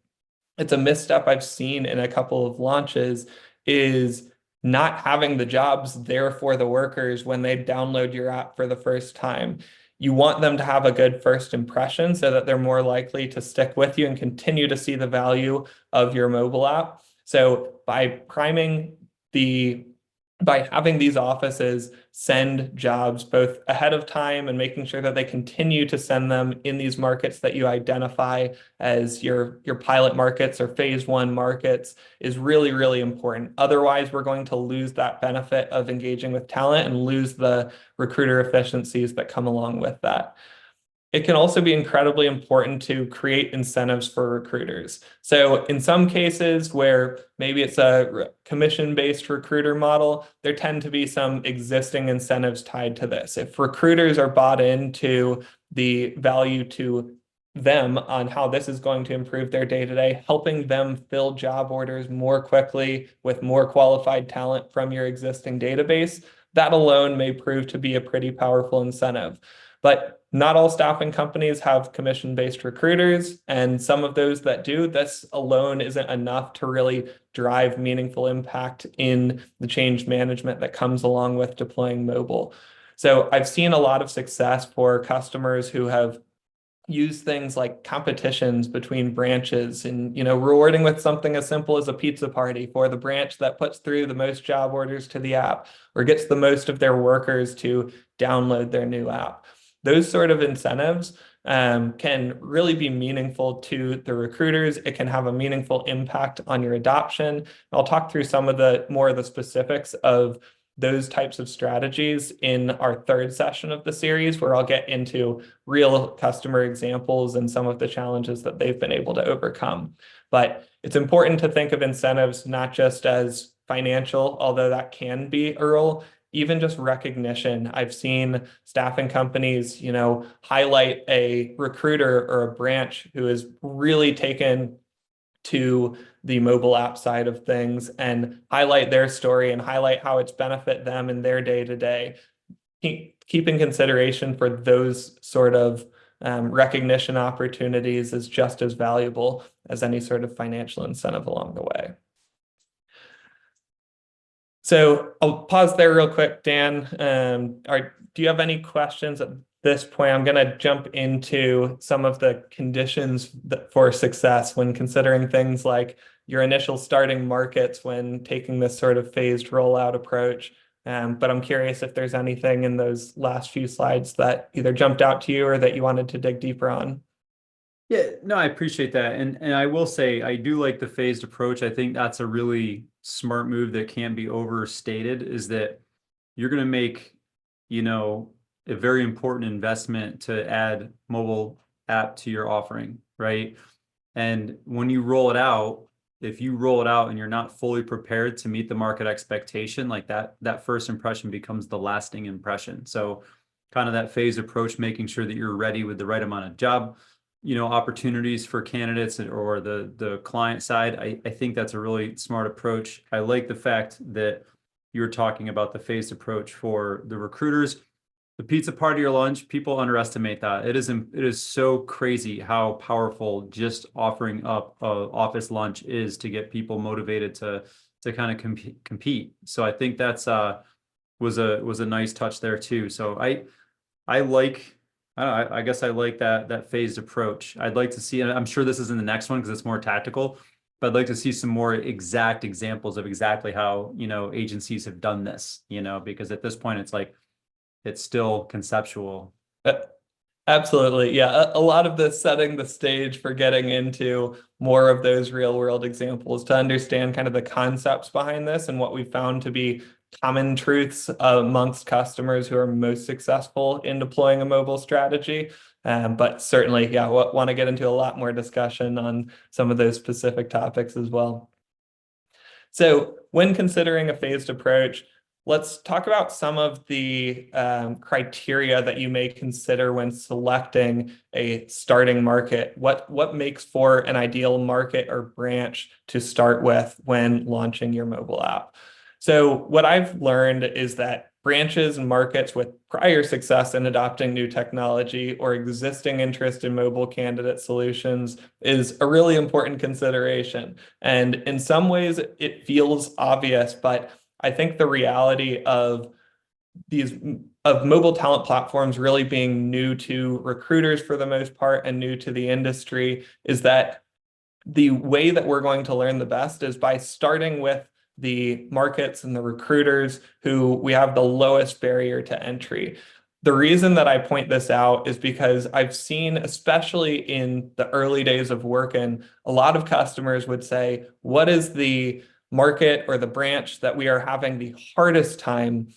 it's a misstep I've seen in a couple of launches, is not having the jobs there for the workers when they download your app for the first time. You want them to have a good first impression so that they're more likely to stick with you and continue to see the value of your mobile app. So by having these offices send jobs both ahead of time and making sure that they continue to send them in these markets that you identify as your pilot markets or phase one markets is really, really important. Otherwise, we're going to lose that benefit of engaging with talent and lose the recruiter efficiencies that come along with that. It can also be incredibly important to create incentives for recruiters. So in some cases where maybe it's a commission-based recruiter model, there tend to be some existing incentives tied to this. If recruiters are bought into the value to them on how this is going to improve their day-to-day, helping them fill job orders more quickly with more qualified talent from your existing database, that alone may prove to be a pretty powerful incentive. But not all staffing companies have commission-based recruiters, and some of those that do, this alone isn't enough to really drive meaningful impact in the change management that comes along with deploying mobile. So I've seen a lot of success for customers who have used things like competitions between branches and, rewarding with something as simple as a pizza party for the branch that puts through the most job orders to the app or gets the most of their workers to download their new app. Those sort of incentives can really be meaningful to the recruiters. It can have a meaningful impact on your adoption. I'll talk through some of the more of the specifics of those types of strategies in our third session of the series, where I'll get into real customer examples and some of the challenges that they've been able to overcome. But it's important to think of incentives not just as financial, although that can be a role, even just recognition. I've seen staffing companies, highlight a recruiter or a branch who has really taken to the mobile app side of things and highlight their story and highlight how it's benefit them in their day-to-day. Keep in consideration for those sort of recognition opportunities is just as valuable as any sort of financial incentive along the way. So I'll pause there real quick, Dan. Do you have any questions at this point? I'm going to jump into some of the conditions for success when considering things like your initial starting markets when taking this sort of phased rollout approach. But I'm curious if there's anything in those last few slides that either jumped out to you or that you wanted to dig deeper on. Yeah, no, I appreciate that. And I will say I do like the phased approach. I think that's a really smart move that can't be overstated, is that you're going to make, a very important investment to add mobile app to your offering, right? And when you roll it out, if you roll it out and you're not fully prepared to meet the market expectation, like that first impression becomes the lasting impression. So kind of that phased approach, making sure that you're ready with the right amount of job, opportunities for candidates or the client side. I think that's a really smart approach. I like the fact that you're talking about the phased approach for the recruiters. The pizza part of your lunch, people underestimate that. It is so crazy how powerful just offering up a office lunch is to get people motivated to kind of compete. So I think that's was a nice touch there too. So I like I don't know, I guess I like that phased approach. I'd like to see, and I'm sure this is in the next one because it's more tactical, but I'd like to see some more exact examples of exactly how, agencies have done this, because at this point it's like it's still conceptual. Uh, Absolutely. Yeah. A lot of this setting the stage for getting into more of those real world examples to understand kind of the concepts behind this and what we found to be common truths amongst customers who are most successful in deploying a mobile strategy. But certainly, yeah, want to get into a lot more discussion on some of those specific topics as well. So when considering a phased approach, let's talk about some of the criteria that you may consider when selecting a starting market. What makes for an ideal market or branch to start with when launching your mobile app? So what I've learned is that branches and markets with prior success in adopting new technology or existing interest in mobile candidate solutions is a really important consideration. And in some ways, it feels obvious, but I think the reality of these of mobile talent platforms really being new to recruiters for the most part and new to the industry is that the way that we're going to learn the best is by starting with the markets and the recruiters who we have the lowest barrier to entry. The reason that I point this out is because I've seen, especially in the early days of working, a lot of customers would say, what is the market or the branch that we are having the hardest time,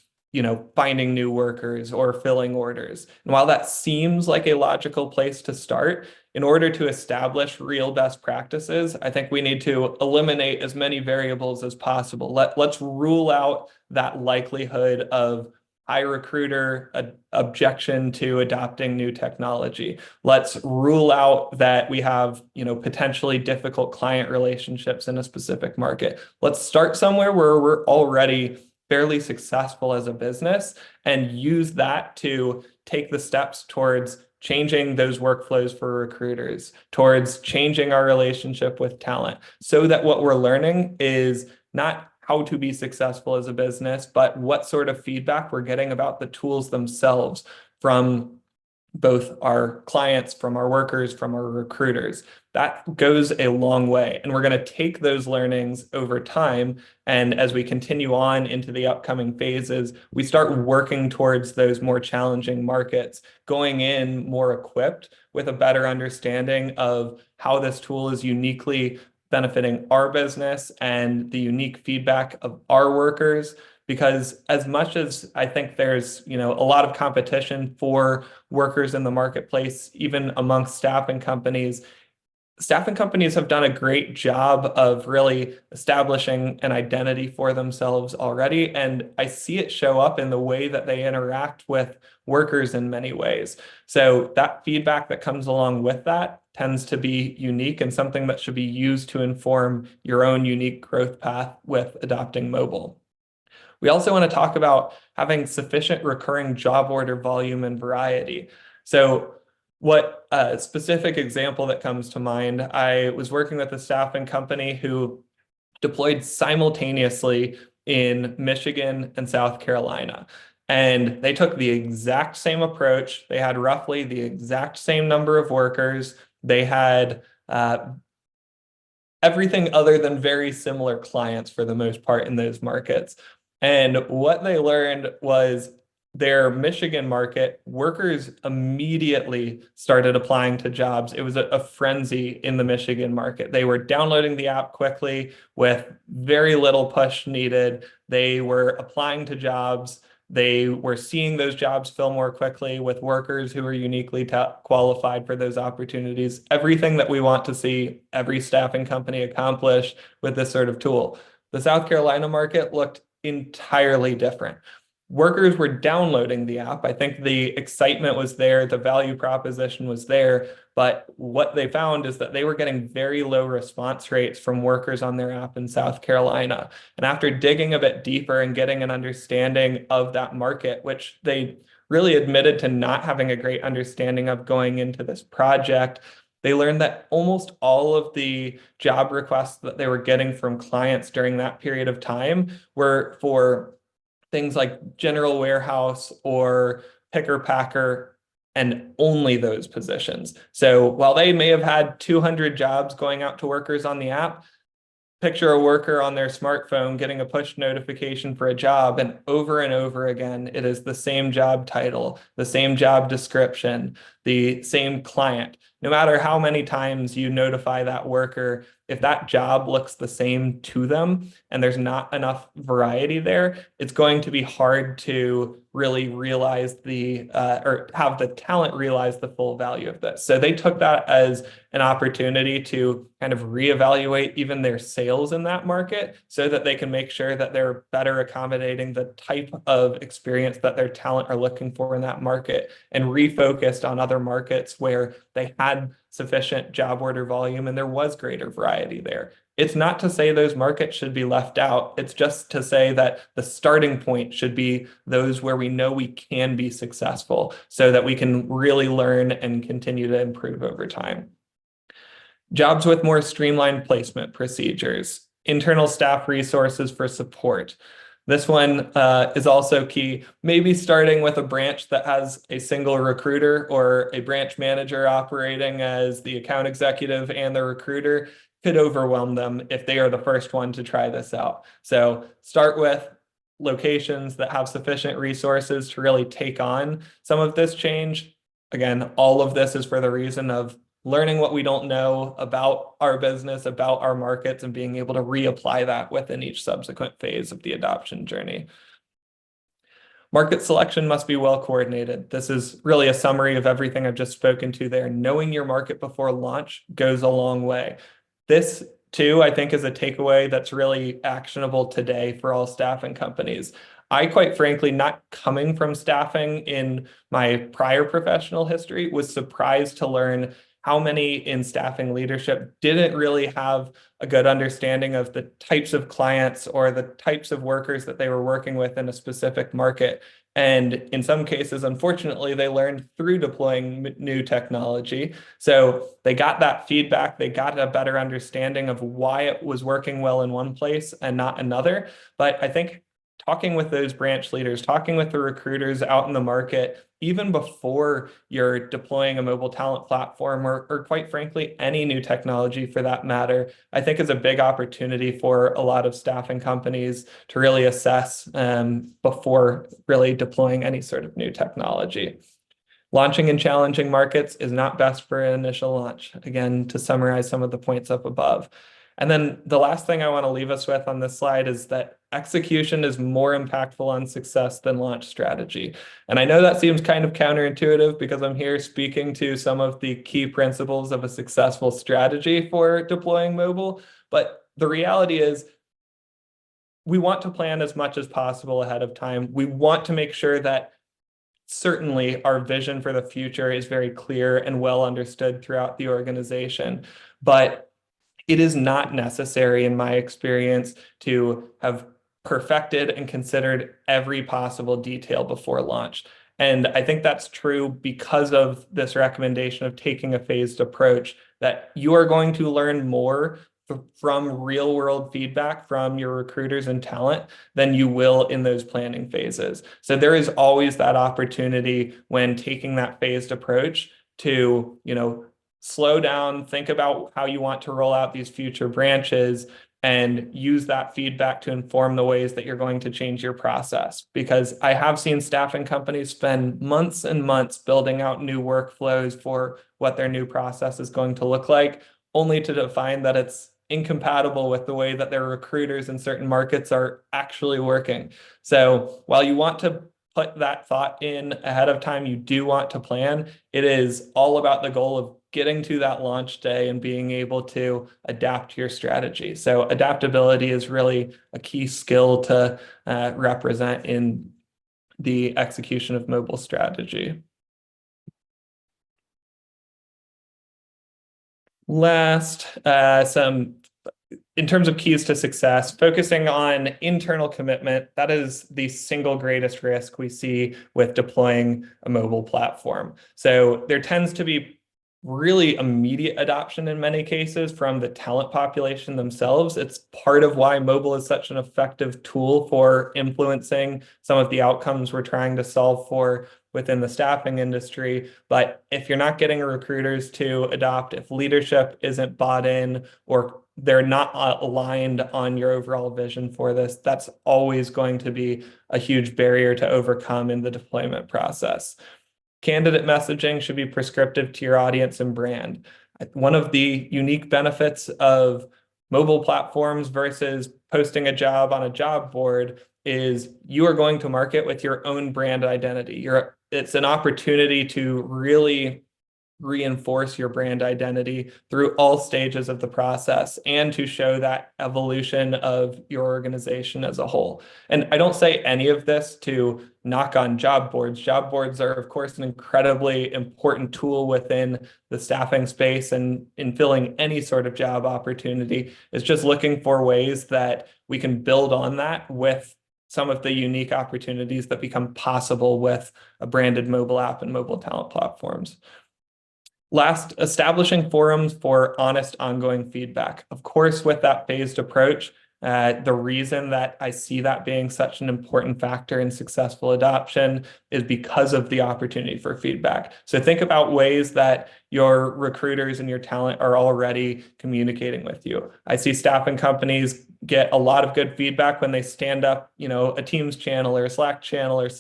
finding new workers or filling orders? And while that seems like a logical place to start, in order to establish real best practices, I think we need to eliminate as many variables as possible. Let's rule out that likelihood of high recruiter objection to adopting new technology. Let's rule out that we have, potentially difficult client relationships in a specific market. Let's start somewhere where we're already fairly successful as a business and use that to take the steps towards changing those workflows for recruiters, towards changing our relationship with talent, so that what we're learning is not how to be successful as a business, but what sort of feedback we're getting about the tools themselves from both our clients, from our workers, from our recruiters. That goes a long way. And we're going to take those learnings over time. And as we continue on into the upcoming phases, we start working towards those more challenging markets, going in more equipped with a better understanding of how this tool is uniquely benefiting our business and the unique feedback of our workers. Because as much as I think there's, a lot of competition for workers in the marketplace, even amongst staffing companies have done a great job of really establishing an identity for themselves already. And I see it show up in the way that they interact with workers in many ways. So that feedback that comes along with that tends to be unique and something that should be used to inform your own unique growth path with adopting mobile. We also want to talk about having sufficient recurring job order volume and variety. So what a specific example that comes to mind, I was working with a staffing company who deployed simultaneously in Michigan and South Carolina. And they took the exact same approach. They had roughly the exact same number of workers. They had everything other than very similar clients for the most part in those markets. And what they learned was their Michigan market, workers immediately started applying to jobs. It was a frenzy in the Michigan market. They were downloading the app quickly with very little push needed. They were applying to jobs They were seeing those jobs fill more quickly with workers who were uniquely qualified for those opportunities. Everything that we want to see every staffing company accomplish with this sort of tool. The South Carolina market looked entirely different. Workers were downloading the app. I think the excitement was there, the value proposition was there, but what they found is that they were getting very low response rates from workers on their app in South Carolina. And after digging a bit deeper and getting an understanding of that market, which they really admitted to not having a great understanding of going into this project, they learned that almost all of the job requests that they were getting from clients during that period of time were for things like general warehouse or picker packer and only those positions. So while they may have had 200 jobs going out to workers on the app, picture a worker on their smartphone getting a push notification for a job, and over again, it is the same job title, the same job description, the same client. No matter how many times you notify that worker, if that job looks the same to them and there's not enough variety there, it's going to be hard to really realize or have the talent realize the full value of this. So they took that as an opportunity to kind of reevaluate even their sales in that market so that they can make sure that they're better accommodating the type of experience that their talent are looking for in that market, and refocused on other markets where they had sufficient job order volume and there was greater variety there. It's not to say those markets should be left out. It's just to say that the starting point should be those where we know we can be successful so that we can really learn and continue to improve over time. Jobs with more streamlined placement procedures, internal staff resources for support. This one is also key. Maybe starting with a branch that has a single recruiter or a branch manager operating as the account executive and the recruiter could overwhelm them if they are the first one to try this out. So start with locations that have sufficient resources to really take on some of this change. Again, all of this is for the reason of learning what we don't know about our business, about our markets, and being able to reapply that within each subsequent phase of the adoption journey. Market selection must be well coordinated. This is really a summary of everything I've just spoken to there. Knowing your market before launch goes a long way. This, too, I think is a takeaway that's really actionable today for all staffing companies. I, quite frankly, not coming from staffing in my prior professional history, was surprised to learn how many in staffing leadership didn't really have a good understanding of the types of clients or the types of workers that they were working with in a specific market. And in some cases, unfortunately, they learned through deploying new technology. So they got that feedback, they got a better understanding of why it was working well in one place and not another. But I think talking with those branch leaders, talking with the recruiters out in the market, even before you're deploying a mobile talent platform or quite frankly, any new technology for that matter, I think is a big opportunity for a lot of staffing companies to really assess before really deploying any sort of new technology. Launching in challenging markets is not best for an initial launch. Again, to summarize some of the points up above. And then the last thing I want to leave us with on this slide is that execution is more impactful on success than launch strategy. And I know that seems kind of counterintuitive because I'm here speaking to some of the key principles of a successful strategy for deploying mobile. But the reality is we want to plan as much as possible ahead of time. We want to make sure that certainly our vision for the future is very clear and well understood throughout the organization. But it is not necessary, in my experience, to have perfected and considered every possible detail before launch. And I think that's true because of this recommendation of taking a phased approach, that you are going to learn more from real world feedback from your recruiters and talent than you will in those planning phases. So there is always that opportunity when taking that phased approach to, slow down, think about how you want to roll out these future branches, and use that feedback to inform the ways that you're going to change your process. Because I have seen staffing companies spend months and months building out new workflows for what their new process is going to look like, only to find that it's incompatible with the way that their recruiters in certain markets are actually working. So while you want to put that thought in ahead of time, you do want to plan. It is all about the goal of getting to that launch day and being able to adapt your strategy. So adaptability is really a key skill to represent in the execution of mobile strategy. Last, in terms of keys to success, focusing on internal commitment, that is the single greatest risk we see with deploying a mobile platform. So there tends to be really immediate adoption in many cases from the talent population themselves. It's part of why mobile is such an effective tool for influencing some of the outcomes we're trying to solve for within the staffing industry. But if you're not getting recruiters to adopt, if leadership isn't bought in, or they're not aligned on your overall vision for this, that's always going to be a huge barrier to overcome in the deployment process. Candidate messaging should be prescriptive to your audience and brand. One of the unique benefits of mobile platforms versus posting a job on a job board is you are going to market with your own brand identity. It's an opportunity to really reinforce your brand identity through all stages of the process and to show that evolution of your organization as a whole. And I don't say any of this to knock on job boards. Job boards are, of course, an incredibly important tool within the staffing space and in filling any sort of job opportunity. It's just looking for ways that we can build on that with some of the unique opportunities that become possible with a branded mobile app and mobile talent platforms. Last, establishing forums for honest, ongoing feedback. Of course, with that phased approach, the reason that I see that being such an important factor in successful adoption is because of the opportunity for feedback. So think about ways that your recruiters and your talent are already communicating with you. I see staffing companies get a lot of good feedback when they stand up, a Teams channel or a Slack channel or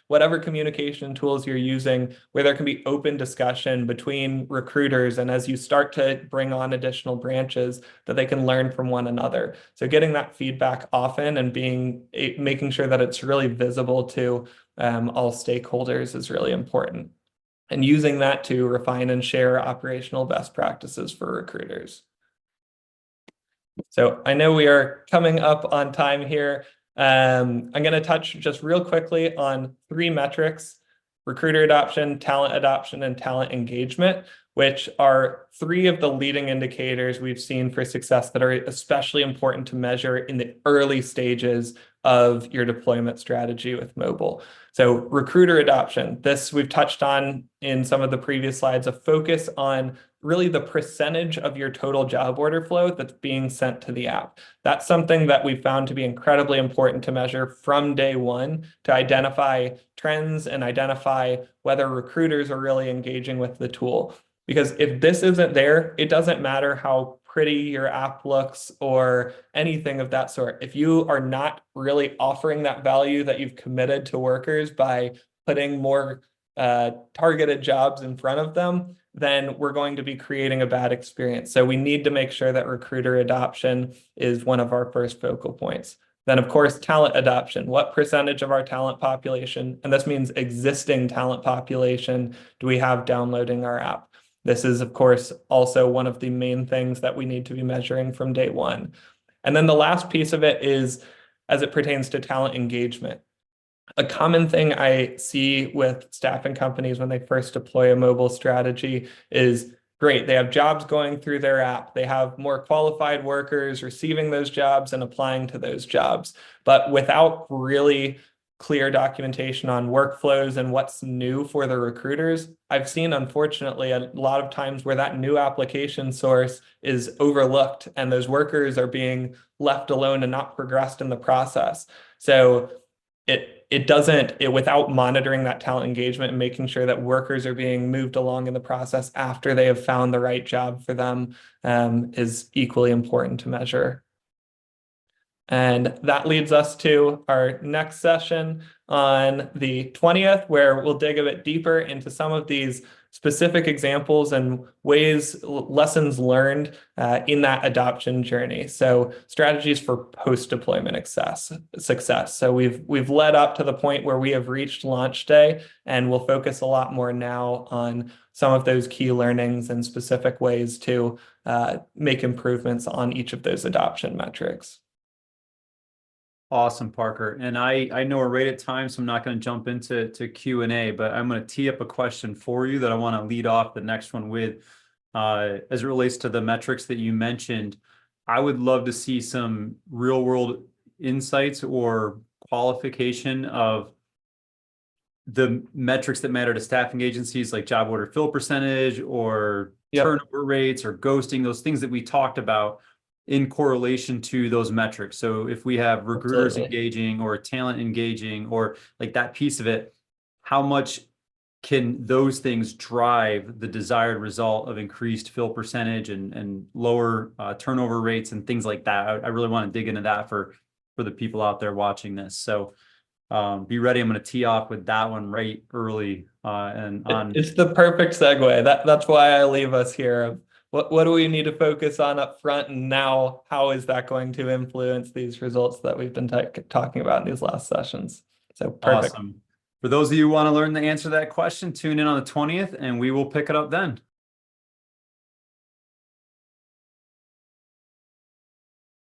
whatever communication tools you're using, where there can be open discussion between recruiters, and as you start to bring on additional branches, that they can learn from one another. So getting that feedback often and making sure that it's really visible to all stakeholders is really important. And using that to refine and share operational best practices for recruiters. So I know we are coming up on time here. I'm going to touch just real quickly on 3 metrics: recruiter adoption, and talent engagement, which are 3 of the leading indicators we've seen for success that are especially important to measure in the early stages of your deployment strategy with mobile. So recruiter adoption, this we've touched on in some of the previous slides, a focus on really the percentage of your total job order flow that's being sent to the app. That's something that we found to be incredibly important to measure from day one to identify trends and identify whether recruiters are really engaging with the tool. Because if this isn't there, it doesn't matter how pretty your app looks or anything of that sort. If you are not really offering that value that you've committed to workers by putting more targeted jobs in front of them, then we're going to be creating a bad experience. So we need to make sure that recruiter adoption is one of our first focal points. Then, of course, talent adoption. What percentage of our talent population, and this means existing talent population, do we have downloading our app? This is, of course, also one of the main things that we need to be measuring from day one. And then the last piece of it is as it pertains to talent engagement. A common thing I see with staffing companies when they first deploy a mobile strategy is, great, they have jobs going through their app. They have more qualified workers receiving those jobs and applying to those jobs. But without really clear documentation on workflows and what's new for the recruiters, I've seen, unfortunately, a lot of times where that new application source is overlooked and those workers are being left alone and not progressed in the process. So without monitoring that talent engagement and making sure that workers are being moved along in the process after they have found the right job for them is equally important to measure. And that leads us to our next session on the 20th, where we'll dig a bit deeper into some of these specific examples and lessons learned in that adoption journey. So strategies for post-deployment success. So we've led up to the point where we have reached launch day, and we'll focus a lot more now on some of those key learnings and specific ways to make improvements on each of those adoption metrics. Awesome, Parker. And I know we're right at time, so I'm not going to jump into Q&A, but I'm going to tee up a question for you that I want to lead off the next one with. As it relates to the metrics that you mentioned, I would love to see some real world insights or qualification of the metrics that matter to staffing agencies, like job order fill percentage or turnover rates or ghosting, those things that we talked about in correlation to those metrics. So if we have recruiters engaging or talent engaging or like that piece of it, how much can those things drive the desired result of increased fill percentage and lower turnover rates and things like that? I really want to dig into that for the people out there watching this. So be ready. I'm going to tee off with that one right early. It's the perfect segue. That's why I leave us here. What do we need to focus on up front, and now how is that going to influence these results that we've been talking about in these last sessions? So perfect. Awesome. For those of you who want to learn the answer to that question, tune in on the 20th and we will pick it up then.